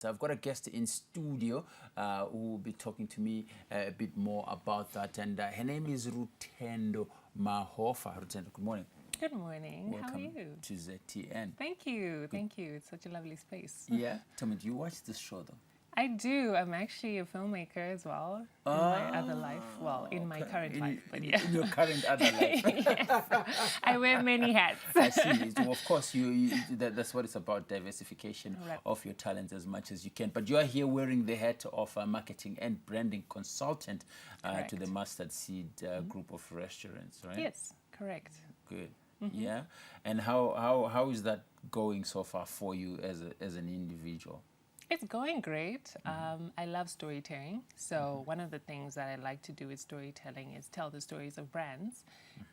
So I've got a guest in studio who will be talking to me a bit more about that. And her name is Rutendo Mahofa. Rutendo, good morning. Good morning. Welcome How are you? to ZTN. Thank you. Thank you. It's such a lovely space. Yeah? Tell me, do you watch this show though? I do. I'm actually a filmmaker as well in my other life. Well, in my current life, but yeah. In your current other life. Yes. I wear many hats. I see. So of course, that's what it's about, diversification Right. of your talent as much as you can. But you are here wearing the hat of a marketing and branding consultant to Correct. the Mustard Seed group of restaurants, right? Yes, correct. Good. Yeah. And how is that going so far for you as an individual? It's going great. I love storytelling. So one of the things that I like to do with storytelling is tell the stories of brands.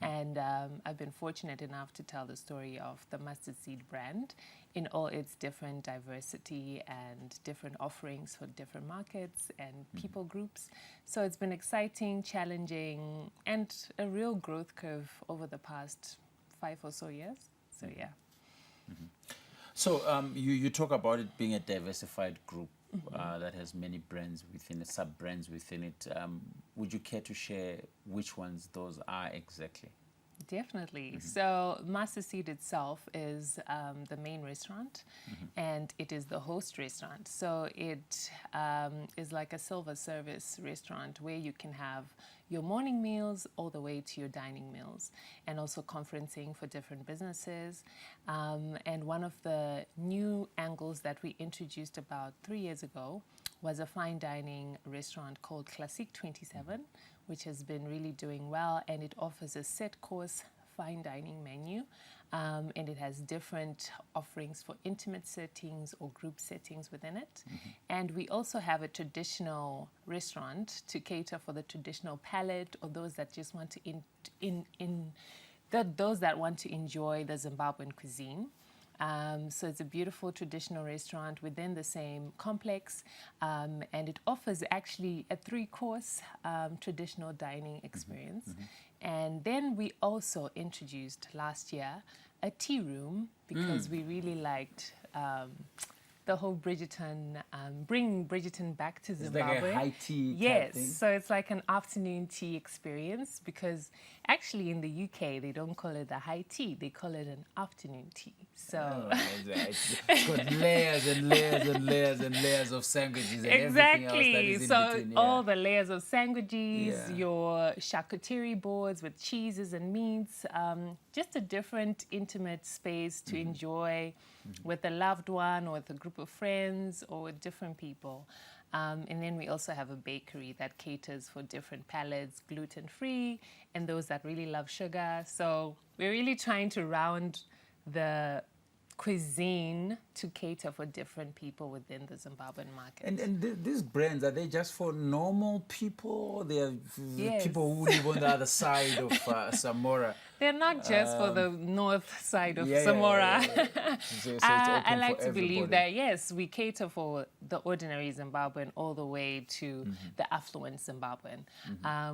And I've been fortunate enough to tell the story of the Mustard Seed brand in all its different diversity and different offerings for different markets and people groups. So it's been exciting, challenging, and a real growth curve over the past 5 or so years. So yeah. So you talk about it being a diversified group that has many brands within it, sub-brands within it. Would you care to share which ones those are exactly? Definitely. So Mustard Seed itself is the main restaurant, and it is the host restaurant. So it is like a silver service restaurant where you can have your morning meals all the way to your dining meals, and also conferencing for different businesses. And one of the new angles that we introduced about 3 years ago was a fine dining restaurant called Classic 27, which has been really doing well, and it offers a set course fine dining menu, and it has different offerings for intimate settings or group settings within it. And we also have a traditional restaurant to cater for the traditional palate, or those that just want to those that want to enjoy the Zimbabwean cuisine. So it's a beautiful traditional restaurant within the same complex, and it offers actually a 3-course traditional dining experience. And then we also introduced last year a tea room because we really liked the whole Bridgerton, bringing Bridgerton back to Zimbabwe. It's like a high tea type Yes, thing? so it's like an afternoon tea experience, because actually in the UK they don't call it a high tea, they call it an afternoon tea. So It's got layers and layers and layers and layers of sandwiches and everything else that exactly. is in So between. Yeah. all the layers of sandwiches, Yeah. your charcuterie boards with cheeses and meats, just a different intimate space to enjoy with a loved one or with a group of friends or with different people. And then we also have a bakery that caters for different palates, gluten-free, and those that really love sugar. So we're really trying to round the cuisine to cater for different people within the Zimbabwean market. And these brands, are they just for normal people? They are Yes. people who live on the other side of Samora. They're not just for the north side of Yeah, Samora. So it's open I like for to believe everybody. that, yes, we cater for the ordinary Zimbabwean all the way to the affluent Zimbabwean.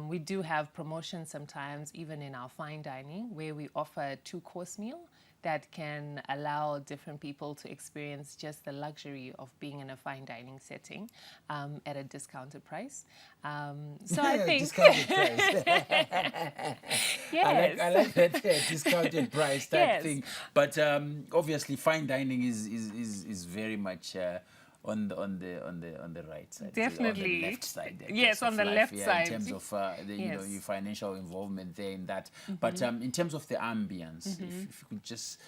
We do have promotions sometimes, even in our fine dining, where we offer a 2-course meal that can allow different people to experience just the luxury of being in a fine dining setting at a discounted price. So I think, discounted price. yes. I like that discounted price type Yes. thing. But obviously, fine dining is very much on the right side, on Definitely. the left side. I Yes, guess, on of the life, left yeah, side. in terms of Yes. your financial involvement there in that. But in terms of the ambience, if you could just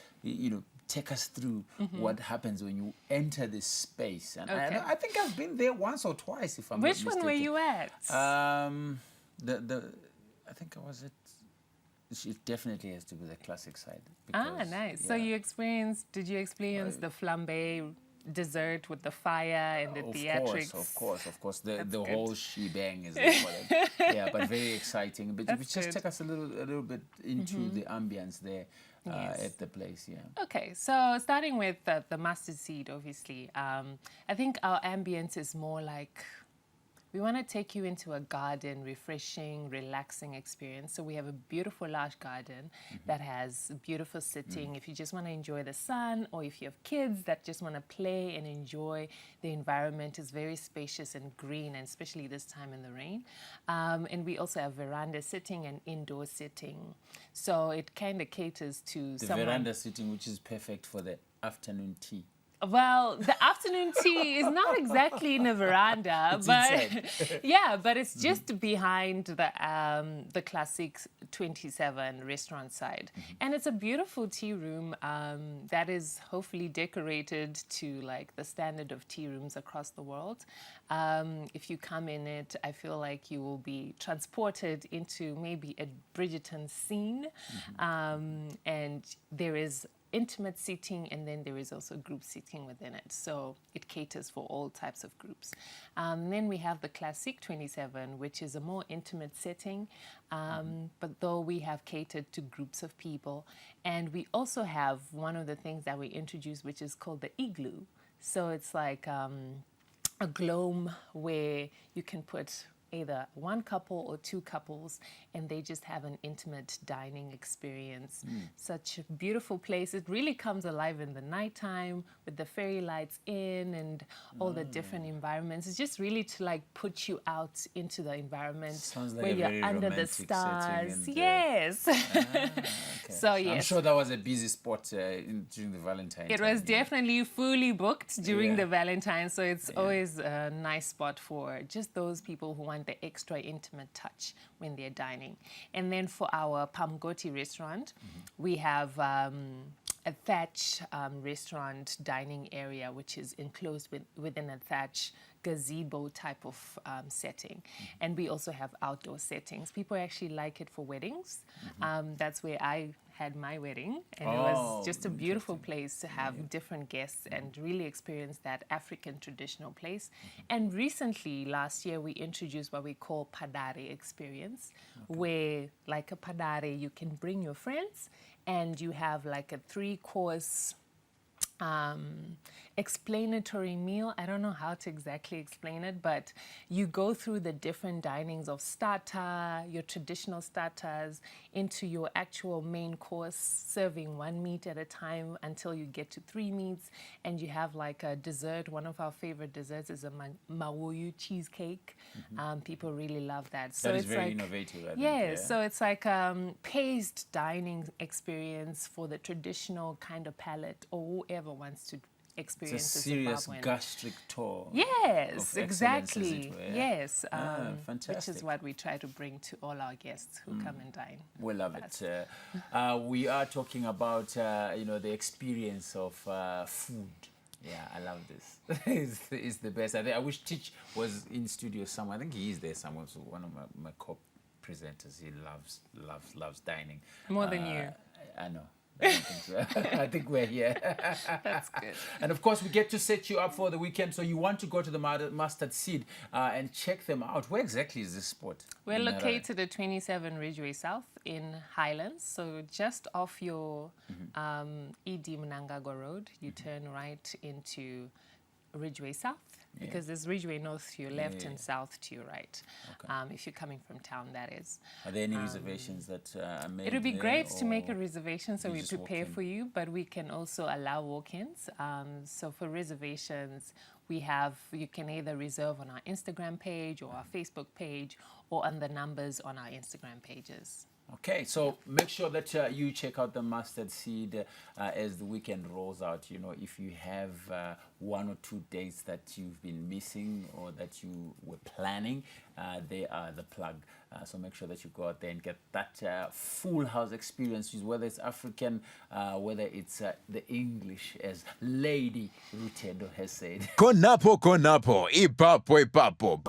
take us through what happens when you enter this space. And Okay. I think I've been there once or twice, if I'm not Which mistaken. one were you at? I think I was at. It definitely has to be the classic side. Nice. Yeah. So did you experience the flambe dessert with the fire and the theatrics? Of course. The good. whole shebang, as they call it. Yeah, but very exciting. But if you That's just good. take us a little bit into the ambience there Yes. at the place, yeah. Okay, so starting with the Mustard Seed, obviously, I think our ambience is more like we want to take you into a garden, refreshing, relaxing experience. So we have a beautiful large garden that has beautiful sitting. If you just want to enjoy the sun, or if you have kids that just want to play and enjoy the environment, is very spacious and green, and especially this time in the rain. And we also have veranda sitting and indoor sitting. So it kind of caters to The someone. veranda sitting, which is perfect for the afternoon tea. Well, the afternoon tea is not exactly in a veranda, It's but inside. yeah, but it's just behind the classic 27 restaurant side, and it's a beautiful tea room that is hopefully decorated to like the standard of tea rooms across the world. If you come in it, I feel like you will be transported into maybe a Bridgerton scene, and there is intimate seating, and then there is also group seating within it. So it caters for all types of groups. Then we have the classic 27, which is a more intimate setting, but though we have catered to groups of people. And we also have one of the things that we introduced, which is called the igloo. So it's like a globe where you can put either one couple or two couples, and they just have an intimate dining experience. Such a beautiful place. It really comes alive in the nighttime with the fairy lights in and all the different environments. It's just really to like put you out into the environment Sounds like where a you're very under the romantic setting stars. and, Yes. Okay. So yes. I'm sure that was a busy spot during the Valentine's. It was definitely fully booked during Yeah. the Valentine's, so it's always a nice spot for just those people who want the extra intimate touch when they're dining. And then for our Pamgoti restaurant, we have a thatch restaurant dining area, which is enclosed within a thatch gazebo type of setting. And we also have outdoor settings. People actually like it for weddings. That's where I had my wedding, and it was just a beautiful place to have different guests and really experience that African traditional place. And recently, last year, we introduced what we call Padare experience, where like a Padare, you can bring your friends and you have like a 3-course explanatory meal. I don't know how to exactly explain it, but you go through the different dinings of starter, your traditional starters, into your actual main course, serving 1 meat at a time until you get to 3 meats, and you have like a dessert. One of our favorite desserts is a mawuyu cheesecake. People really love that. So That is it's very like, innovative, I think. yeah, so it's like paced dining experience for the traditional kind of palate, or whoever wants to experience It's a the serious Zimbabwean. gastric tour. Yes, of excellence, as exactly. it were, yeah? Yes, which fantastic. is what we try to bring to all our guests who come and dine. We love it. We are talking about the experience of food. Yeah, I love this. It's the best. I wish Teach was in studio somewhere. I think he is there somewhere. So one of my co-presenters, he loves dining. More than you. I know. I don't think so. I think we're here. That's good. And of course, we get to set you up for the weekend. So you want to go to the Mustard Seed and check them out. Where exactly is this spot? We're located at 27 Ridgeway South in Highlands. So just off your ED Mnangagwa Road, you turn right into Ridgeway South, because there's Ridgeway North to your left and South to your right. If you're coming from town, that is. Are there any reservations that are made? It would be there, great to or make a reservation so you we just walk prepare in? for you, but we can also allow walk-ins. So for reservations, you can either reserve on our Instagram page or our Facebook page, or on the numbers on our Instagram pages. Okay, so make sure that you check out the Mustard Seed as the weekend rolls out. If you have 1 or 2 dates that you've been missing or that you were planning, they are the plug. So make sure that you go out there and get that full house experience, whether it's African, whether it's the English, as Lady Rutendo has said. Konapo, ipapo, ipapo.